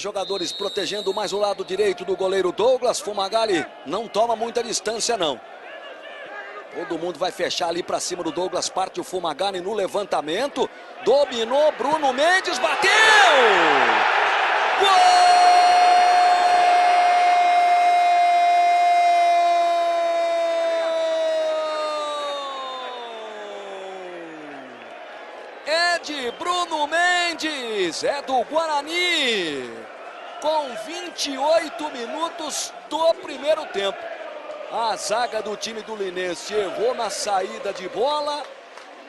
jogadores protegendo mais o lado direito do goleiro Douglas. Fumagalli não toma muita distância, não. Todo mundo vai fechar ali para cima do Douglas. Parte o Fumagalli no levantamento. Dominou, Bruno Mendes, bateu! Gol! É de Bruno Mendes, é do Guarani, com 28 minutos do primeiro tempo. A zaga do time do Linense errou na saída de bola.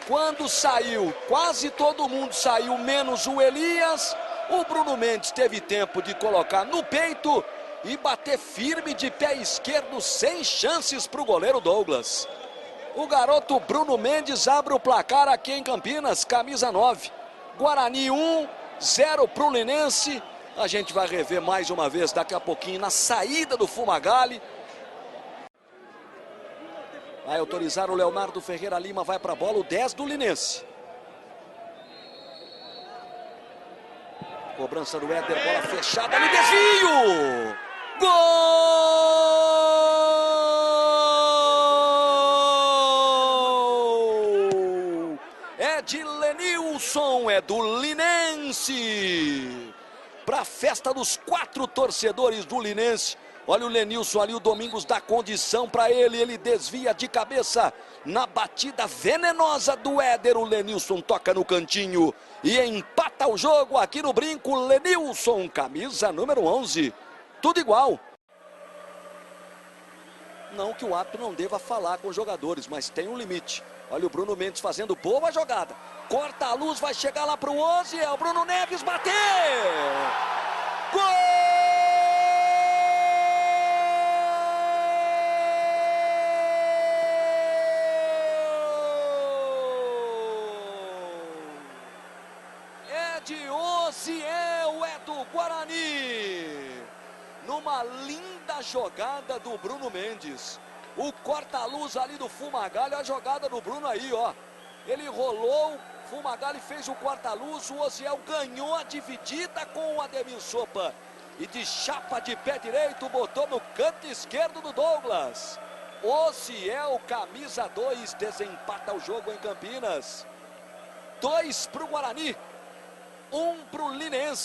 Quando saiu, quase todo mundo saiu, menos o Elias. O Bruno Mendes teve tempo de colocar no peito e bater firme de pé esquerdo, sem chances para o goleiro Douglas. O garoto Bruno Mendes abre o placar aqui em Campinas, camisa 9. Guarani 1, 0 para o Linense. A gente vai rever mais uma vez daqui a pouquinho na saída do Fumagalli. Vai autorizar o Leonardo Ferreira Lima, vai para a bola, o 10 do Linense. Cobrança do Éder, bola fechada no desvio! Gol! É de Lenilson, é do Linense. Para a festa dos 4 torcedores do Linense. Olha o Lenilson ali, o Domingos dá condição para ele. Ele desvia de cabeça na batida venenosa do Éder. O Lenilson toca no cantinho e empata o jogo aqui no Brinco. Lenilson, camisa número 11. Tudo igual. Não que o árbitro não deva falar com os jogadores, mas tem um limite. Olha o Bruno Mendes fazendo boa jogada. Corta a luz, vai chegar lá para o 11. É o Bruno Neves, bateu! Gol! De Osiel, é do Guarani. Numa linda jogada do Bruno Mendes. O corta-luz ali do Fumagalli, a jogada do Bruno aí, ó. Ele rolou, Fumagalli fez o corta-luz, o Osiel ganhou a dividida com o Ademir Sopa. E de chapa de pé direito, botou no canto esquerdo do Douglas. Osiel, camisa 2, desempata o jogo em Campinas. 2 para o Guarani. 1 para o Linense.